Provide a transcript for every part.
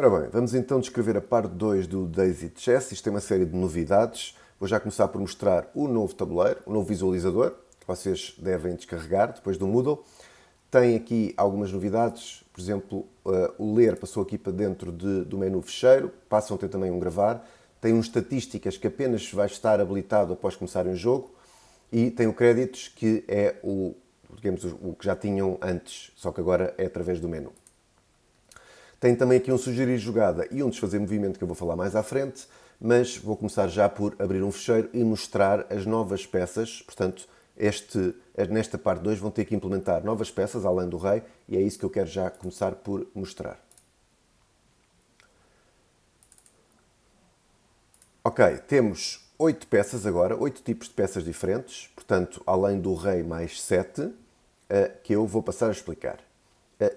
Ora bem, vamos então descrever a parte 2 do Daisy Chess. Isto tem uma série de novidades. Vou já começar por mostrar o novo tabuleiro, o novo visualizador, que vocês devem descarregar depois do Moodle. Tem aqui algumas novidades, por exemplo, o ler passou aqui para dentro do menu fecheiro, passam a ter também um gravar, tem um estatísticas que apenas vai estar habilitado após começarem o jogo e tem o créditos que é digamos, o que já tinham antes, só que agora é através do menu. Tem também aqui um sugerir jogada e um desfazer movimento que eu vou falar mais à frente, mas vou começar já por abrir um fecheiro e mostrar as novas peças. Portanto, nesta parte 2 vão ter que implementar novas peças além do rei e é isso que eu quero já começar por mostrar. Ok, temos 8 peças agora, 8 tipos de peças diferentes, portanto, além do rei mais 7, que eu vou passar a explicar.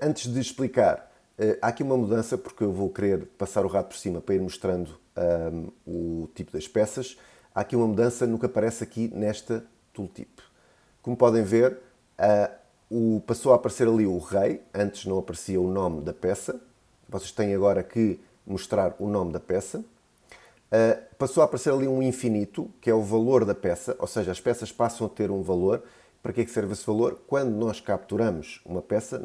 Antes de explicar, há aqui uma mudança, porque eu vou querer passar o rato por cima para ir mostrando o tipo das peças. Há aqui uma mudança no que aparece aqui nesta tooltip. Como podem ver, passou a aparecer ali o rei, antes não aparecia o nome da peça. Vocês têm agora que mostrar o nome da peça. Passou a aparecer ali um infinito, que é o valor da peça, ou seja, as peças passam a ter um valor. Para que é que serve esse valor? Quando nós capturamos uma peça,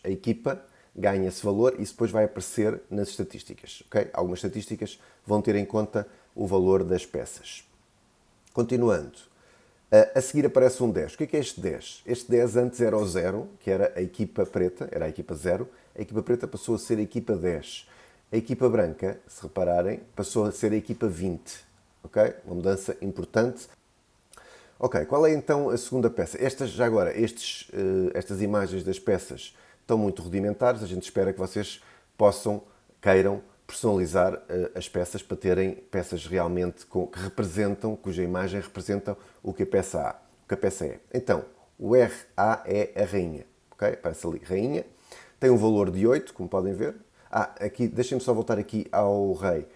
a equipa ganha esse valor e isso depois vai aparecer nas estatísticas. Okay? Algumas estatísticas vão ter em conta o valor das peças. Continuando, a seguir aparece um 10. O que é este 10? Este 10 antes era o 0, que era a equipa preta, era a equipa 0. A equipa preta passou a ser a equipa 10. A equipa branca, se repararem, passou a ser a equipa 20. Okay? Uma mudança importante. Ok, qual é então a segunda peça? Já agora, estas imagens das peças estão muito rudimentares. A gente espera que vocês queiram personalizar as peças para terem peças realmente que representam, cuja imagem representa o que a peça é. Então, o RA é a rainha. Ok? Aparece ali, rainha. Tem um valor de 8, como podem ver. Aqui, deixem-me só voltar aqui ao rei.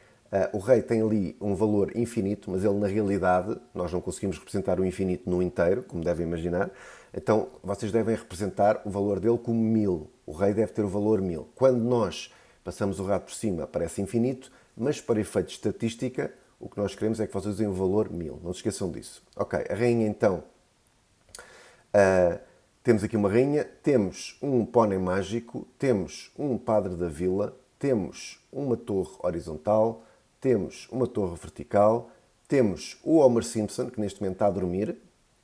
O rei tem ali um valor infinito, mas ele na realidade, nós não conseguimos representar o infinito no inteiro, como devem imaginar. Então, vocês devem representar o valor dele como 1000. O rei deve ter o valor 1000. Quando nós passamos o rato por cima, aparece infinito, mas para efeito de estatística, o que nós queremos é que vocês usem o valor 1000. Não se esqueçam disso. Ok, a rainha então... temos aqui uma rainha, temos um pónei mágico, temos um padre da vila, temos uma torre horizontal, temos uma torre vertical, temos o Homer Simpson, que neste momento está a dormir,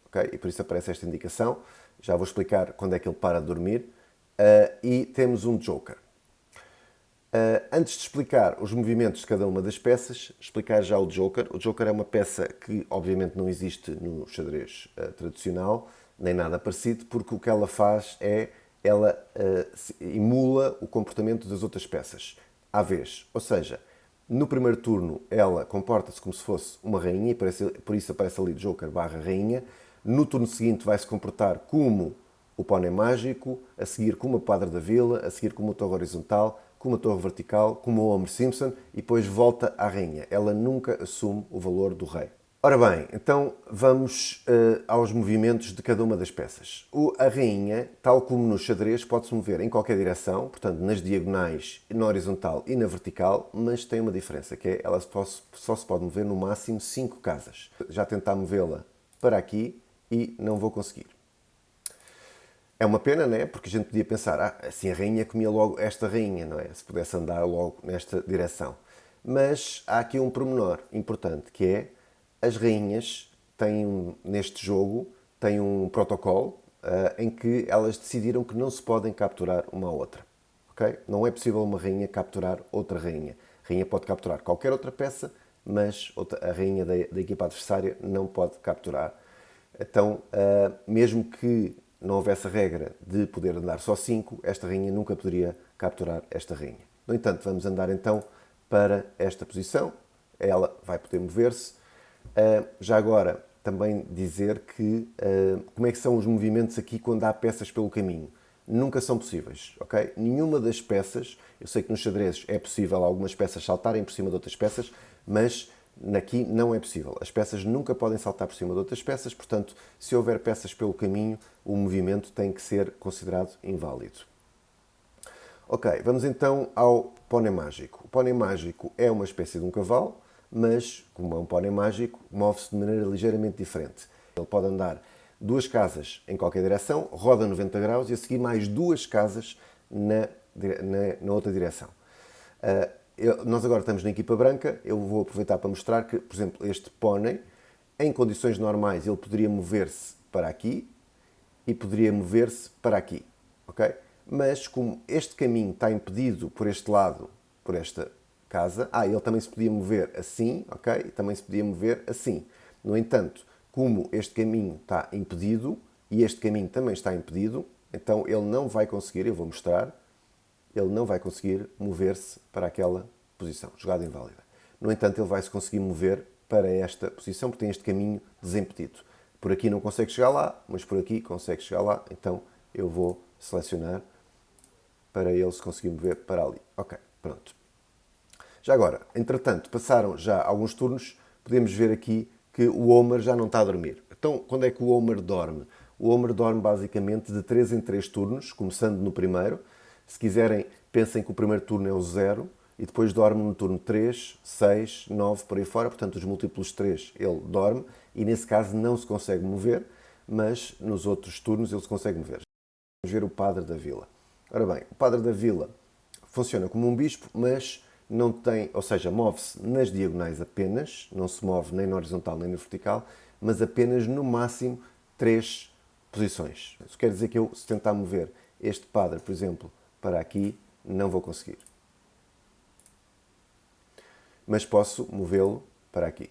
okay? E por isso aparece esta indicação. Já vou explicar quando é que ele para de dormir. E temos um Joker. Antes de explicar os movimentos de cada uma das peças, explicar já o Joker. O Joker é uma peça que obviamente não existe no xadrez tradicional, nem nada parecido, porque o que ela faz ela emula o comportamento das outras peças, à vez. Ou seja, no primeiro turno ela comporta-se como se fosse uma rainha, e por isso aparece ali Joker barra rainha. No turno seguinte vai se comportar como o pónei mágico, a seguir como a padre da vila, a seguir como a torre horizontal, como a torre vertical, como o Homer Simpson, e depois volta à rainha. Ela nunca assume o valor do rei. Ora bem, então vamos aos movimentos de cada uma das peças. A rainha, tal como no xadrez, pode-se mover em qualquer direção, portanto nas diagonais, na horizontal e na vertical, mas tem uma diferença, que é ela só se pode mover no máximo 5 casas. Já tentar movê-la para aqui e não vou conseguir. É uma pena, não é? Porque a gente podia pensar, assim a rainha comia logo esta rainha, não é? Se pudesse andar logo nesta direção. Mas há aqui um pormenor importante, que é as rainhas têm, neste jogo, têm um protocolo em que elas decidiram que não se podem capturar uma à outra. Okay? Não é possível uma rainha capturar outra rainha. A rainha pode capturar qualquer outra peça, mas a rainha da equipa adversária não pode capturar. Então, mesmo que não houvesse a regra de poder andar só 5, esta rainha nunca poderia capturar esta rainha. No entanto, vamos andar então para esta posição. Ela vai poder mover-se. Já agora, também dizer que como é que são os movimentos aqui quando há peças pelo caminho. Nunca são possíveis, ok? Nenhuma das peças, eu sei que nos xadrezes é possível algumas peças saltarem por cima de outras peças, mas aqui não é possível. As peças nunca podem saltar por cima de outras peças, portanto, se houver peças pelo caminho, o movimento tem que ser considerado inválido. Ok, vamos então ao pônei mágico. O pônei mágico é uma espécie de um cavalo, mas, como é um pônei mágico, move-se de maneira ligeiramente diferente. Ele pode andar 2 casas em qualquer direção, roda 90 graus e a seguir mais 2 casas na outra direção. Nós agora estamos na equipa branca, eu vou aproveitar para mostrar que, por exemplo, este pônei, em condições normais, ele poderia mover-se para aqui e poderia mover-se para aqui, ok? Mas como este caminho está impedido por este lado, por esta casa, ele também se podia mover assim, ok? E também se podia mover assim. No entanto, como este caminho está impedido e este caminho também está impedido, então ele não vai conseguir, eu vou mostrar, ele não vai conseguir mover-se para aquela posição, jogada inválida. No entanto, ele vai se conseguir mover para esta posição, porque tem este caminho desimpedido. Por aqui não consegue chegar lá, mas por aqui consegue chegar lá, então eu vou selecionar para ele se conseguir mover para ali. Ok, pronto. Já agora, entretanto, passaram já alguns turnos, podemos ver aqui que o Homer já não está a dormir. Então, quando é que o Homer dorme? O Homer dorme basicamente de 3 em 3 turnos, começando no primeiro. Se quiserem, pensem que o primeiro turno é o 0 e depois dorme no turno 3, 6, 9, por aí fora. Portanto, os múltiplos 3 ele dorme e nesse caso não se consegue mover, mas nos outros turnos ele se consegue mover. Vamos ver o Padre da Vila. Ora bem, o Padre da Vila funciona como um bispo, mas não tem, ou seja, move-se nas diagonais apenas, não se move nem na horizontal nem na vertical, mas apenas no máximo 3 posições. Isso quer dizer que eu, se tentar mover este padre, por exemplo, para aqui, não vou conseguir. Mas posso movê-lo para aqui.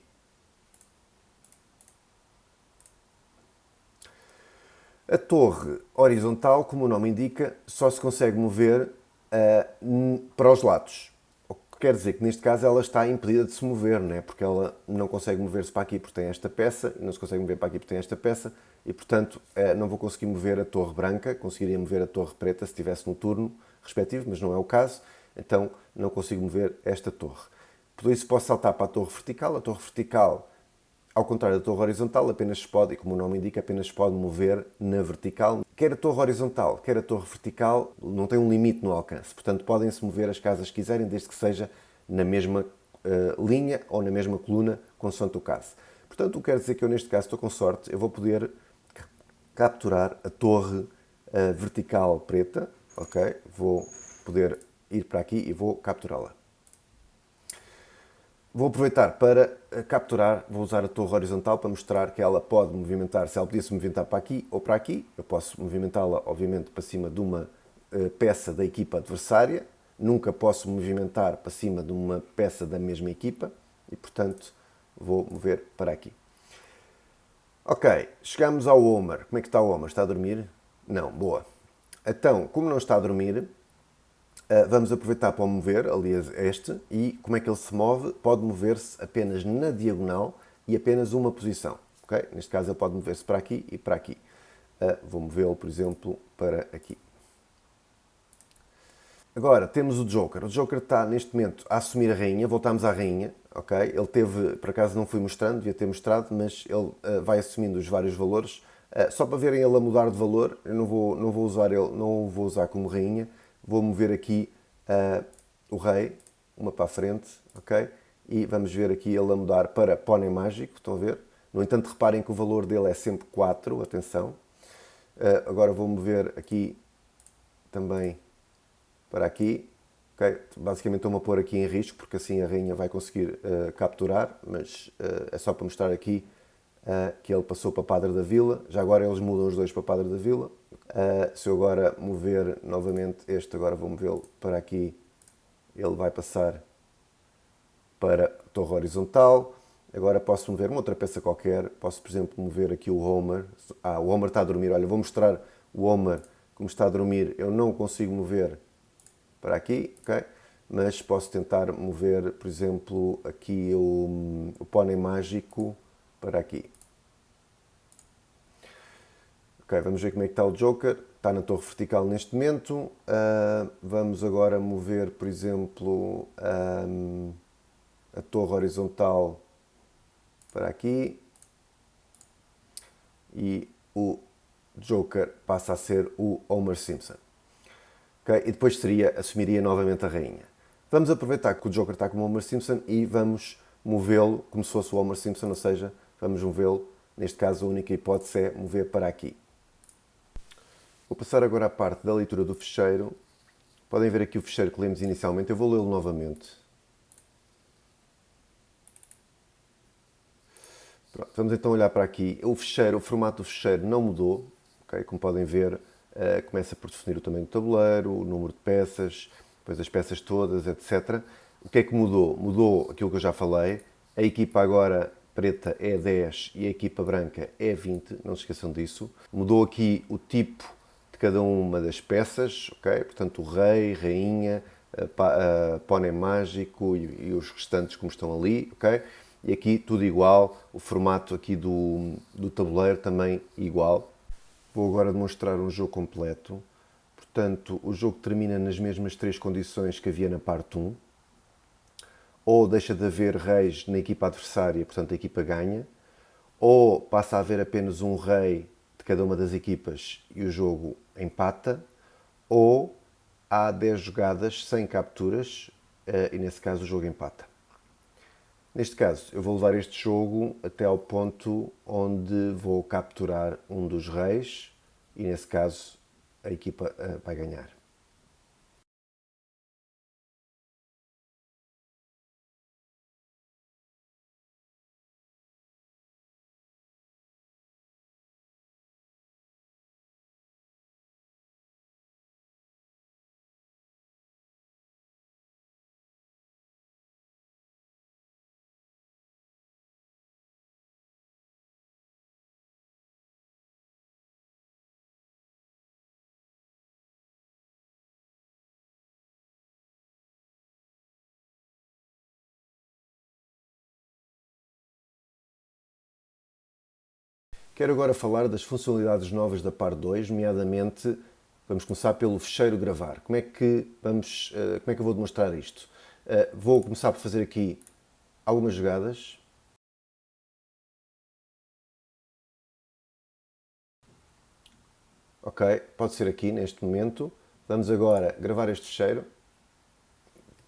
A torre horizontal, como o nome indica, só se consegue mover para os lados. O que quer dizer que neste caso ela está impedida de se mover, não é? Porque ela não consegue mover-se para aqui porque tem esta peça, e não se consegue mover para aqui porque tem esta peça, e portanto não vou conseguir mover a torre branca, conseguiria mover a torre preta se estivesse no turno respectivo, mas não é o caso, então não consigo mover esta torre. Por isso posso saltar para a torre vertical. A torre vertical, ao contrário da torre horizontal, apenas se pode, e como o nome indica, apenas se pode mover na vertical. Quer a torre horizontal, quer a torre vertical, não tem um limite no alcance. Portanto, podem-se mover as casas que quiserem, desde que seja na mesma linha ou na mesma coluna, consoante o caso. Portanto, o que quer dizer que eu, neste caso, estou com sorte, eu vou poder capturar a torre vertical preta, ok? Vou poder ir para aqui e vou capturá-la. Vou aproveitar para capturar, vou usar a torre horizontal para mostrar que ela pode movimentar, se ela podia se movimentar para aqui ou para aqui, eu posso movimentá-la obviamente para cima de uma peça da equipa adversária, nunca posso movimentar para cima de uma peça da mesma equipa e portanto vou mover para aqui. Ok, chegamos ao Homer. Como é que está o Homer? Está a dormir? Não, boa. Então, como não está a dormir, vamos aproveitar para o mover, aliás, este, e como é que ele se move? Pode mover-se apenas na diagonal e apenas uma posição. Okay? Neste caso, ele pode mover-se para aqui e para aqui. Vou movê-lo, por exemplo, para aqui. Agora, temos o Joker. O Joker está, neste momento, a assumir a rainha. Voltamos à rainha. Okay? Ele teve, por acaso não fui mostrando, devia ter mostrado, mas ele vai assumindo os vários valores. Só para verem ele a mudar de valor, eu não vou usar ele, não o vou usar como rainha. Vou mover aqui o rei, uma para a frente, ok? E vamos ver aqui ele a mudar para pônei mágico, estão a ver? No entanto, reparem que o valor dele é sempre 4, atenção. Agora vou mover aqui também para aqui, ok? Basicamente estou-me a pôr aqui em risco, porque assim a rainha vai conseguir capturar, mas é só para mostrar aqui que ele passou para Padre da Vila. Já agora eles mudam os dois para Padre da Vila. Se eu agora mover novamente este, agora vou movê-lo para aqui, ele vai passar para a torre horizontal. Agora posso mover uma outra peça qualquer. Posso, por exemplo, mover aqui o Homer. O Homer está a dormir. Olha, vou mostrar o Homer como está a dormir. Eu não consigo mover para aqui, ok? Mas posso tentar mover, por exemplo, aqui o pônei mágico para aqui. Ok, vamos ver como é que está o Joker. Está na torre vertical neste momento. Vamos agora mover, por exemplo, a torre horizontal para aqui. E o Joker passa a ser o Homer Simpson. ok? E depois assumiria novamente a rainha. Vamos aproveitar que o Joker está como o Homer Simpson e vamos movê-lo como se fosse o Homer Simpson, ou seja, vamos movê-lo, neste caso a única hipótese é mover para aqui. Vou passar agora à parte da leitura do fecheiro. Podem ver aqui o fecheiro que lemos inicialmente, eu vou lê-lo novamente. Pronto, vamos então olhar para aqui. O formato do fecheiro não mudou, okay? Como podem ver, começa por definir o tamanho do tabuleiro, o número de peças, depois as peças todas, etc. O que é que mudou? Mudou aquilo que eu já falei. A equipa agora preta é 10 e a equipa branca é 20, não se esqueçam disso. Mudou aqui o tipo de cada uma das peças, ok? Portanto, o rei, rainha, pónei mágico e os restantes como estão ali, ok? E aqui tudo igual, o formato aqui do tabuleiro também igual. Vou agora demonstrar um jogo completo. Portanto, o jogo termina nas mesmas três condições que havia na parte 1. Ou deixa de haver reis na equipa adversária, portanto a equipa ganha. Ou passa a haver apenas um rei de cada uma das equipas e o jogo empata. Ou há 10 jogadas sem capturas e nesse caso o jogo empata. Neste caso, eu vou levar este jogo até ao ponto onde vou capturar um dos reis e, nesse caso, a equipa vai ganhar. Quero agora falar das funcionalidades novas da parte 2, nomeadamente, vamos começar pelo fecheiro gravar. Como é que eu vou demonstrar isto? Vou começar por fazer aqui algumas jogadas. Ok, pode ser aqui neste momento. Vamos agora gravar este fecheiro.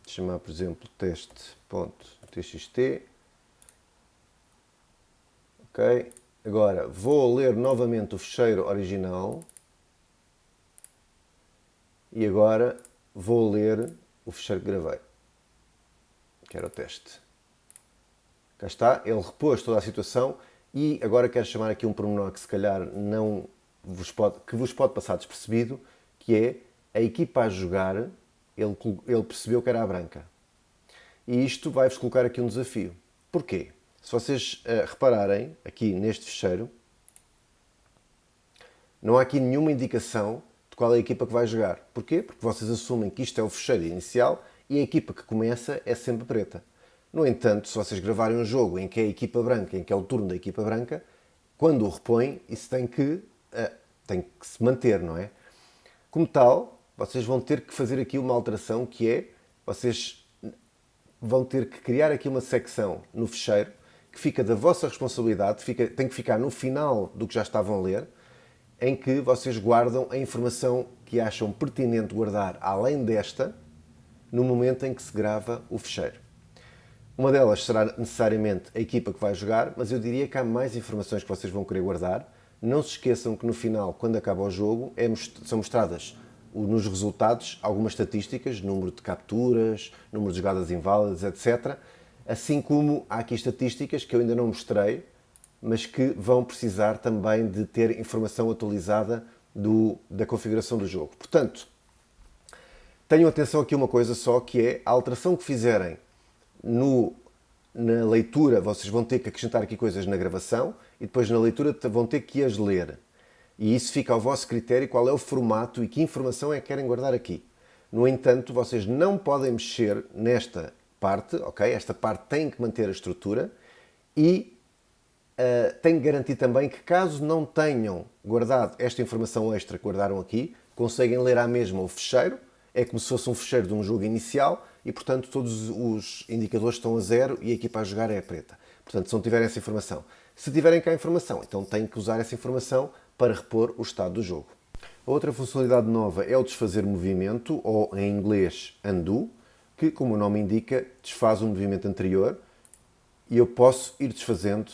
Chamar, por exemplo, teste.txt. Ok, agora vou ler novamente o fecheiro original e agora vou ler o fecheiro que gravei, que era o teste. Cá está, ele repôs toda a situação e agora quero chamar aqui um pormenor que se calhar que vos pode passar despercebido, que é a equipa a jogar, ele percebeu que era a branca. E isto vai-vos colocar aqui um desafio. Porquê? Se vocês repararem aqui neste fecheiro, não há aqui nenhuma indicação de qual é a equipa que vai jogar. Porquê? Porque vocês assumem que isto é o fecheiro inicial e a equipa que começa é sempre preta. No entanto, se vocês gravarem um jogo em que é a equipa branca, em que é o turno da equipa branca, quando o repõem, isso tem que se manter, não é? Como tal, vocês vão ter que fazer aqui uma alteração que é, vocês vão ter que criar aqui uma secção no fecheiro que fica da vossa responsabilidade, tem que ficar no final do que já estavam a ler, em que vocês guardam a informação que acham pertinente guardar além desta, no momento em que se grava o fecheiro. Uma delas será necessariamente a equipa que vai jogar, mas eu diria que há mais informações que vocês vão querer guardar. Não se esqueçam que no final, quando acaba o jogo, são mostradas nos resultados algumas estatísticas, número de capturas, número de jogadas inválidas, etc. Assim como há aqui estatísticas que eu ainda não mostrei, mas que vão precisar também de ter informação atualizada da configuração do jogo. Portanto, tenham atenção aqui uma coisa só, que é a alteração que fizerem na leitura, vocês vão ter que acrescentar aqui coisas na gravação e depois na leitura vão ter que as ler. E isso fica ao vosso critério qual é o formato e que informação é que querem guardar aqui. No entanto, vocês não podem mexer nesta parte, ok? Esta parte tem que manter a estrutura e tem que garantir também que caso não tenham guardado esta informação extra que guardaram aqui, conseguem ler à mesma o fecheiro, é como se fosse um fecheiro de um jogo inicial e, portanto, todos os indicadores estão a zero e a equipa a jogar é a preta. Portanto, se não tiverem essa informação. Se tiverem cá a informação, então têm que usar essa informação para repor o estado do jogo. A outra funcionalidade nova é o desfazer movimento, ou em inglês undo, que, como o nome indica, desfaz o movimento anterior e eu posso ir desfazendo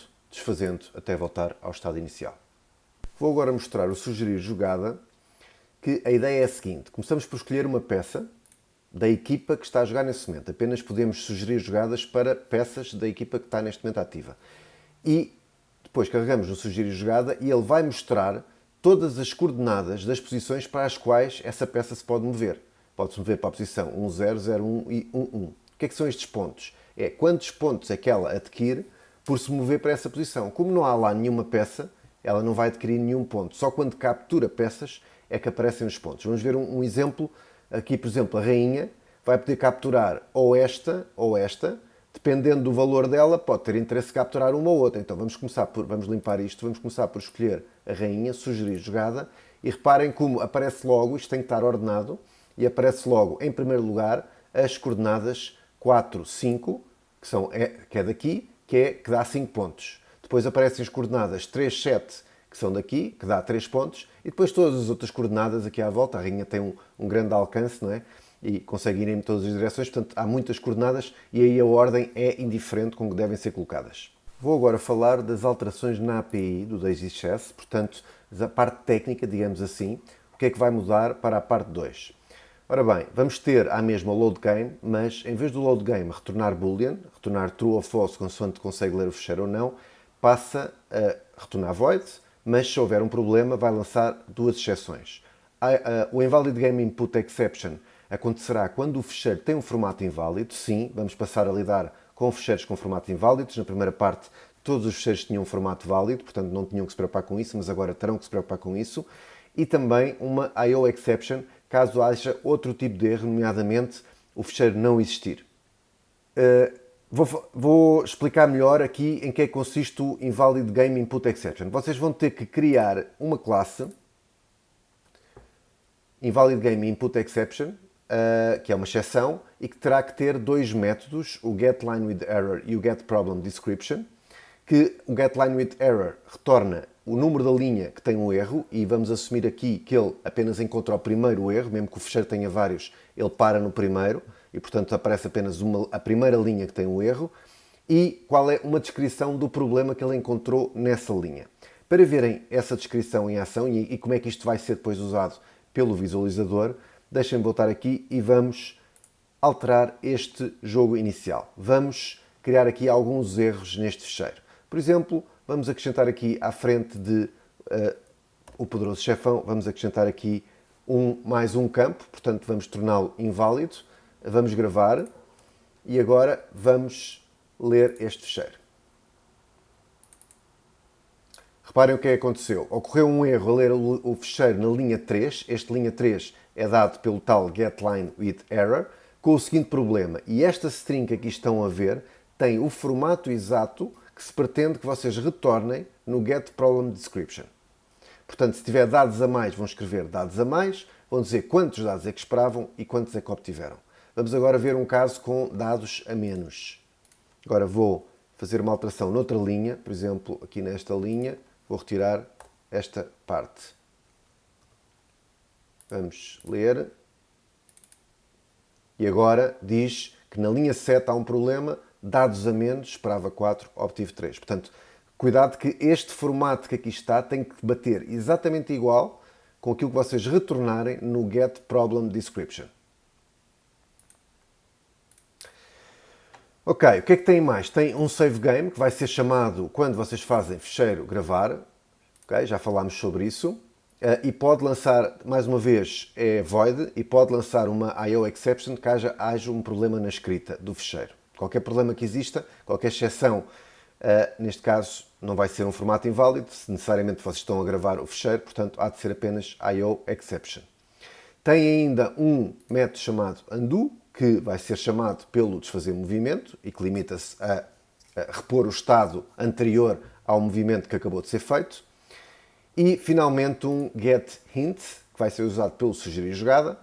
até voltar ao estado inicial. Vou agora mostrar o sugerir jogada, que a ideia é a seguinte. Começamos por escolher uma peça da equipa que está a jogar nesse momento. Apenas podemos sugerir jogadas para peças da equipa que está neste momento ativa. E depois carregamos no sugerir jogada e ele vai mostrar todas as coordenadas das posições para as quais essa peça se pode mover. Pode-se mover para a posição 1, 0, 0, 1 e 1, 1. O que é que são estes pontos? É quantos pontos é que ela adquire por se mover para essa posição. Como não há lá nenhuma peça, ela não vai adquirir nenhum ponto. Só quando captura peças é que aparecem os pontos. Vamos ver um exemplo. Aqui, por exemplo, a rainha vai poder capturar ou esta, dependendo do valor dela, pode ter interesse em capturar uma ou outra. Então vamos limpar isto, vamos começar por escolher a rainha, sugerir jogada, e reparem como aparece logo, isto tem que estar ordenado, e aparece logo, em primeiro lugar, as coordenadas 4, 5, que é daqui, que dá 5 pontos. Depois aparecem as coordenadas 3, 7, que são daqui, que dá 3 pontos, e depois todas as outras coordenadas aqui à volta. A rainha tem um grande alcance, não é? E consegue ir em todas as direções, portanto há muitas coordenadas e aí a ordem é indiferente com que devem ser colocadas. Vou agora falar das alterações na API do Daisy Chess, portanto, a parte técnica, digamos assim, o que é que vai mudar para a parte 2. Ora bem, vamos ter a mesma load game, mas em vez do load game retornar boolean, retornar true ou false, consoante consegue ler o fecheiro ou não, passa a retornar void, mas se houver um problema vai lançar duas exceções. O invalid game input exception acontecerá quando o fecheiro tem um formato inválido. Sim, vamos passar a lidar com fecheiros com formato inválidos. Na primeira parte, todos os fecheiros tinham um formato válido, portanto não tinham que se preocupar com isso, mas agora terão que se preocupar com isso. E também uma I/O exception, caso haja outro tipo de erro, nomeadamente o fecheiro não existir. Vou explicar melhor aqui em que é que consiste o invalid game input exception. Vocês vão ter que criar uma classe invalid game input exception, que é uma exceção, e que terá que ter dois métodos, o getLineWithError e o getProblemDescription, que o getLineWithError retorna o número da linha que tem um erro, e vamos assumir aqui que ele apenas encontra o primeiro erro, mesmo que o fecheiro tenha vários, ele para no primeiro, e portanto aparece apenas a primeira linha que tem um erro, e qual é uma descrição do problema que ele encontrou nessa linha. Para verem essa descrição em ação e como é que isto vai ser depois usado pelo visualizador, deixem-me voltar aqui e vamos alterar este jogo inicial. Vamos criar aqui alguns erros neste fecheiro. Por exemplo, vamos acrescentar aqui à frente de o poderoso chefão, vamos acrescentar aqui mais um campo, portanto vamos torná-lo inválido. Vamos gravar e agora vamos ler este fecheiro. Reparem o que aconteceu. Ocorreu um erro a ler o fecheiro na linha 3. Este linha 3 é dado pelo tal getLineWithError, com o seguinte problema. E esta string que aqui estão a ver tem o formato exato que se pretende que vocês retornem no getProblemDescription. Portanto, se tiver dados a mais, vão escrever dados a mais, vão dizer quantos dados é que esperavam e quantos é que obtiveram. Vamos agora ver um caso com dados a menos. Agora vou fazer uma alteração noutra linha, por exemplo, aqui nesta linha, vou retirar esta parte. Vamos ler. E agora diz que na linha 7 há um problema, dados a menos, esperava 4, obtive 3. Portanto, cuidado que este formato que aqui está tem que bater exatamente igual com aquilo que vocês retornarem no getProblemDescription. Ok, o que é que tem mais? Tem um save game que vai ser chamado quando vocês fazem fecheiro gravar. Okay, já falámos sobre isso. E pode lançar, mais uma vez, é void, e pode lançar uma I/O exception caso haja um problema na escrita do fecheiro. Qualquer problema que exista, qualquer exceção, neste caso não vai ser um formato inválido, se necessariamente vocês estão a gravar o fecheiro, portanto há de ser apenas I/O exception. Tem ainda um método chamado undo, que vai ser chamado pelo desfazer movimento e que limita-se a repor o estado anterior ao movimento que acabou de ser feito. E, finalmente, um getHint, que vai ser usado pelo sugerir jogada,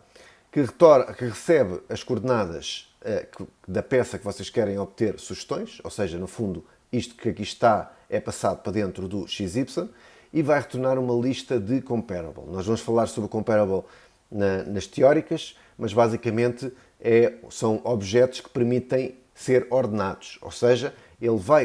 que recebe as coordenadas da peça que vocês querem obter sugestões, ou seja, no fundo, isto que aqui está é passado para dentro do XY, e vai retornar uma lista de comparable. Nós vamos falar sobre o comparable nas teóricas, mas basicamente são objetos que permitem ser ordenados, ou seja,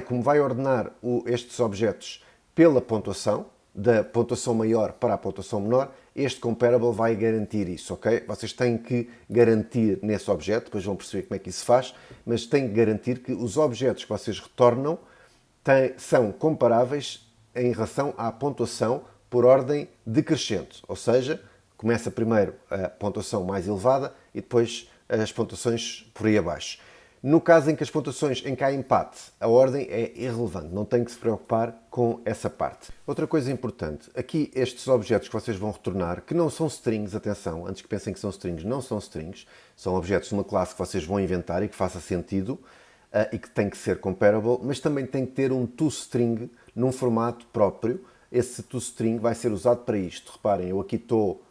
como vai ordenar estes objetos pela pontuação, da pontuação maior para a pontuação menor, este comparable vai garantir isso, ok? Vocês têm que garantir nesse objeto, depois vão perceber como é que isso se faz, mas têm que garantir que os objetos que vocês retornam são comparáveis em relação à pontuação por ordem decrescente, ou seja, começa primeiro a pontuação mais elevada e depois as pontuações por aí abaixo. No caso em que as pontuações em que há empate, a ordem é irrelevante, não tem que se preocupar com essa parte. Outra coisa importante, aqui estes objetos que vocês vão retornar, que não são strings, atenção, antes que pensem que são strings, não são strings, são objetos de uma classe que vocês vão inventar e que faça sentido e que tem que ser comparable, mas também tem que ter um toString num formato próprio. Esse toString vai ser usado para isto. Reparem, eu aqui estou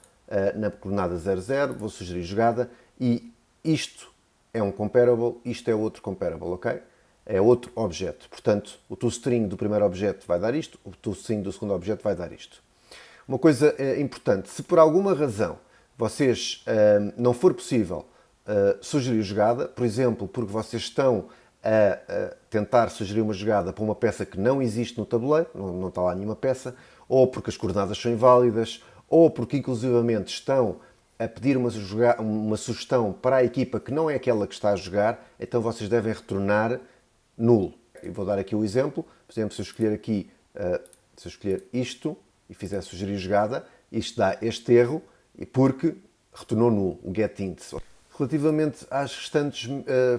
na coordenada 00, vou sugerir jogada e isto é um comparable, isto é outro comparable, ok? É outro objeto. Portanto, o toString do primeiro objeto vai dar isto, o toString do segundo objeto vai dar isto. Uma coisa importante, se por alguma razão vocês não for possível sugerir jogada, por exemplo, porque vocês estão a tentar sugerir uma jogada para uma peça que não existe no tabuleiro, não está lá nenhuma peça, ou porque as coordenadas são inválidas, ou porque inclusivamente estão a pedir uma sugestão para a equipa que não é aquela que está a jogar, então vocês devem retornar nulo. Eu vou dar aqui o exemplo. Por exemplo, se eu escolher aqui, se eu escolher isto e fizer sugerir jogada, isto dá este erro porque retornou nulo, o getInt. Relativamente às restantes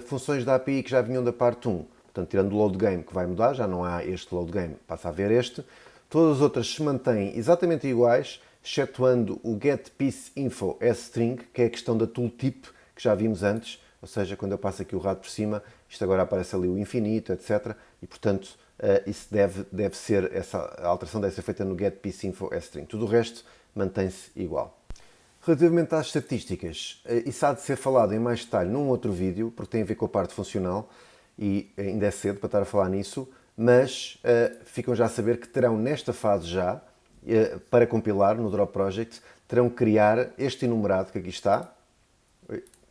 funções da API que já vinham da parte 1, portanto, tirando o load game que vai mudar, já não há este load game, passa a haver este, todas as outras se mantêm exatamente iguais, excetuando o getPieceInfo string, que é a questão da tooltip que já vimos antes, ou seja, quando eu passo aqui o rato por cima, isto agora aparece ali o infinito, etc. E, portanto, isso deve ser, essa alteração deve ser feita no getPieceInfo string. Tudo o resto mantém-se igual. Relativamente às estatísticas, isso há de ser falado em mais detalhe num outro vídeo, porque tem a ver com a parte funcional e ainda é cedo para estar a falar nisso, mas ficam já a saber que terão nesta fase já, para compilar no Drop Project, terão que criar este enumerado que aqui está,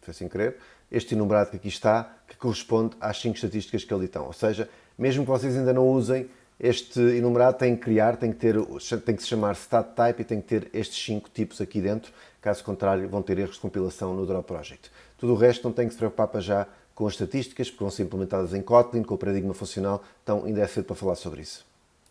foi sem querer, este enumerado que aqui está, que corresponde às 5 estatísticas que ali estão. Ou seja, mesmo que vocês ainda não usem, este enumerado tem que criar, tem que se chamar StatType e tem que ter estes 5 tipos aqui dentro, caso contrário vão ter erros de compilação no Drop Project. Tudo o resto não tem que se preocupar para já com as estatísticas, porque vão ser implementadas em Kotlin, com o paradigma funcional, então ainda é cedo para falar sobre isso.